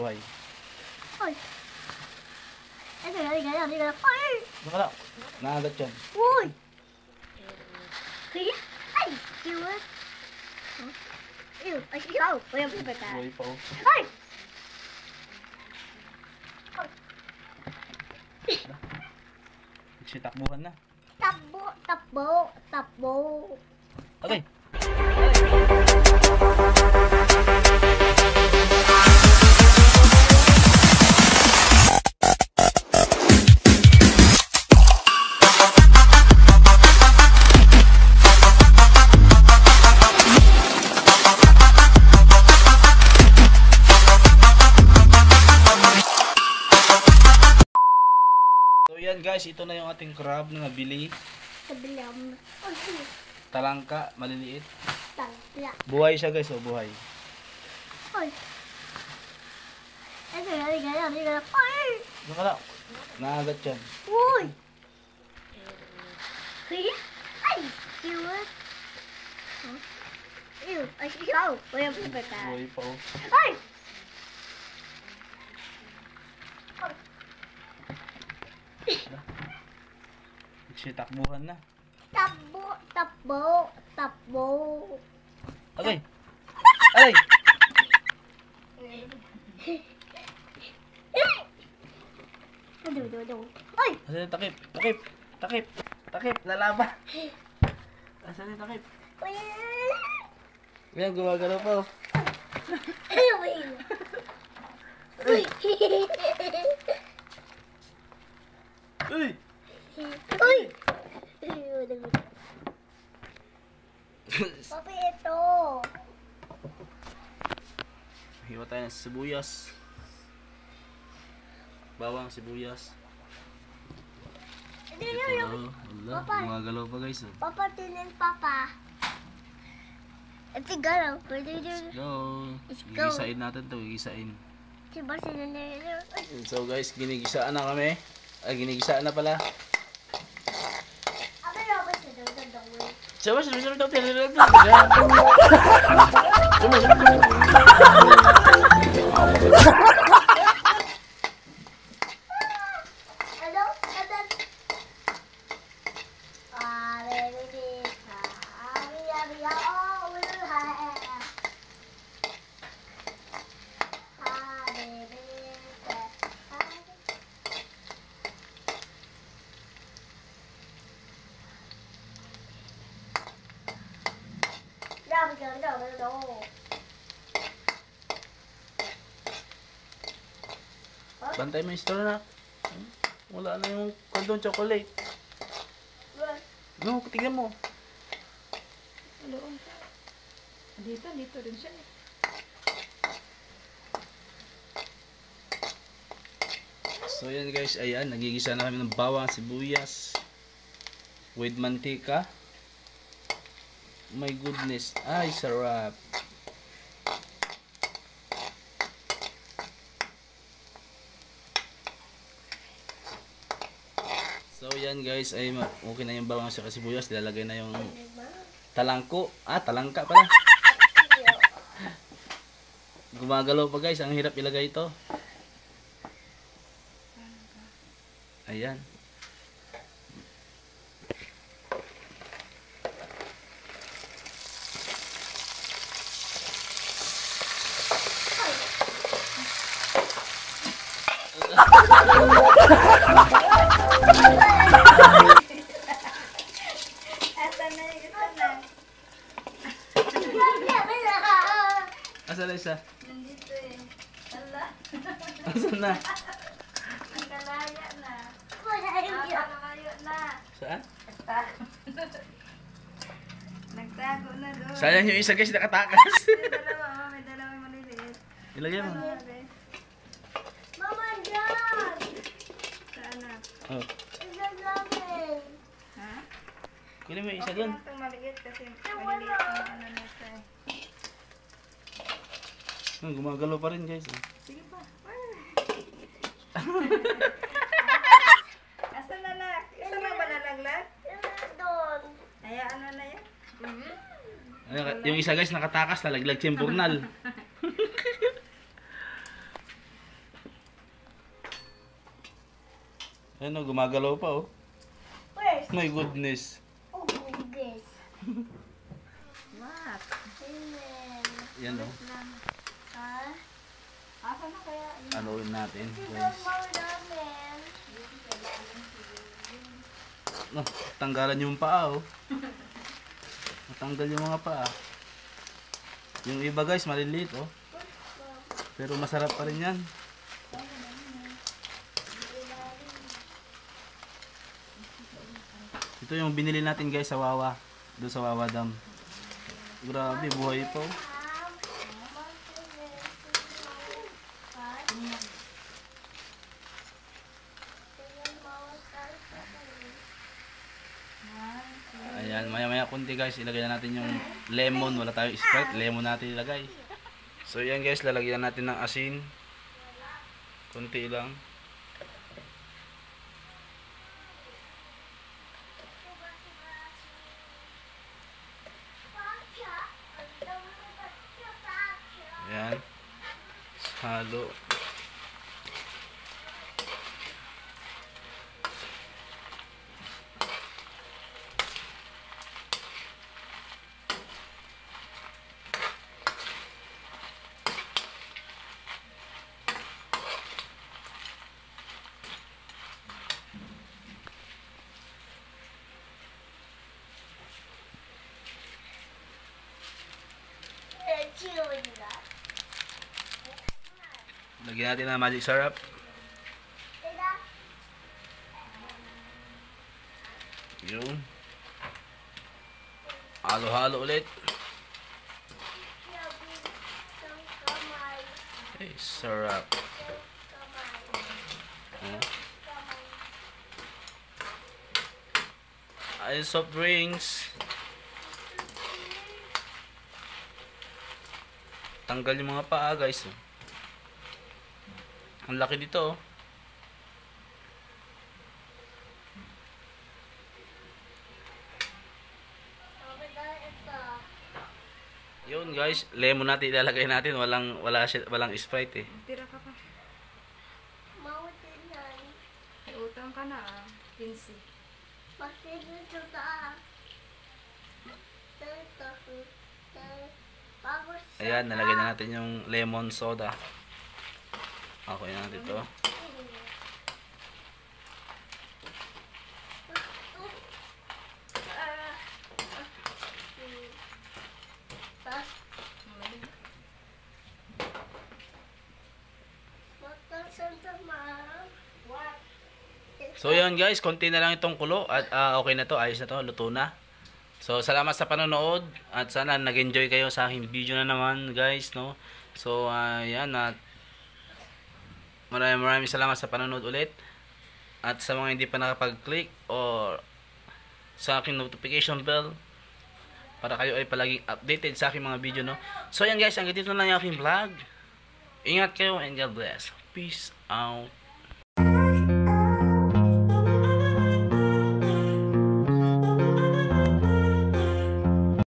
buhay. Ay! Ay! Baka lang. Naagat yan. Uy! Kaya? Ay! Siwa! Ew! Ay, ikaw! Kaya ba ka? Buhay pa oh. Ay! Nagsitakbuhan na. Takbo! Takbo! Takbo! Okay. So yan guys, ito na yung ating crab na nabili. Kabilang. Ay! Talangka, maliliit. Tangla. Buhay siya guys, oh buhay. Ay! Ay! Baka lang. Naagat yan. Uy! Kaya? Ay! Siwa! Ew! Ay, ikaw! Kaya ba ka? Buhay pa oh. Ay! Nagsitakbuhan na. Takbo! Takbo! Takbo! Okay. Ay! Ay! Asan yung takip? Takip! Takip! Takip! Lalaban! Asan yung takip? Yan, gumagalaw pa oh. Uy! Uy! Uy! Papi, ito! Hiwa tayo ng sibuyas. Bawang sibuyas. Hindi, Ito, wala. Papa. Gumagalaw pa guys oh. Papa, tinin, Papa. Ito, galaw. Pwede yun. Go! Let's go. Gigisain natin to, gigisain. Si Barcelona. So guys, ginigisaan na kami. Ay, ginigisaan na pala. Apa na ba siya daw? Sabi, sabi daw, Hello? Adan? Baby. Abi, oh, we'll have. Baby. Bantay mo yung store na. Wala na yung kondong chocolate. No, tingnan mo. Dito rin siya. So yan guys, ayan, nagigisa na kami ng bawang, sibuyas with mantika. My goodness, ay sarap. So yan guys, ay okay na yung bawang sa sibuyas, nilalagay na yung talangko. Talangka pala. Gumagalaw pa guys, ang hirap ilagay ito. Ayan. Asan na isa? Nandito eh. Ala. Asan na? Ang kalaya na. Nakakayo na. Saan? Nagtago na doon. Sayang yung isa guys, nakatakas. May dalawang maliliit. Ilagay mo. Mama, dyan! Saan na? Oh. Ilan namin. Ha? Kunin mo yung isa Okay doon. lang itong maliit kasi maliliit ang ano na ito eh. Gumagalaw pa rin guys. Sige pa. Asan na na? Isa lang ba nalaglag? Doon. Hayaan mo na yan. Yung isa guys nakatakas, nalaglag siya yung burnal. Ano, gumagalaw pa oh. Where's My goodness. oh this? What? Amen. Yan oh. Lang. Huh? Asa na kaya? Haluin natin, Tignan guys. mo namin. No, tanggalan yung paa oh. Matanggal yung mga paa. Yung iba guys, maliliit oh. Pero masarap pa rin yan. Ito yung binili natin guys sa Wawa. Doon sa Wawa Dam. Grabe, buhay pa oh. Ayan, maya-maya kunti guys, ilagay na natin yung lemon. Wala tayong Sprite, lemon natin ilagay. So yan guys, lalagyan natin ng asin. Kunti lang. Ayan. Halo. Lagyan natin ng magic syrup. Yun. Halo-halo ulit. Okay, syrup. Ay, soft drinks. Tanggal yung mga paa guys. Ang laki dito oh. Yun guys, lemon natin ilalagay natin. Walang Sprite eh. Tira ka pa. May utang ka na ah. 15. Ayan, nalagay na natin yung lemon soda. Okay na natin ito. So yun guys, konti na lang itong kulo at okay na to, ayos na to, luto na. So salamat sa panonood at sana nag-enjoy kayo sa aking video na naman guys, no. So yan at maraming salamat sa panonood ulit. At sa mga hindi pa nakapag-click or sa aking notification bell para kayo ay palaging updated sa aking mga video, no. So yan guys, hanggang dito na lang yung aking vlog. Ingat kayo and God bless. Peace out.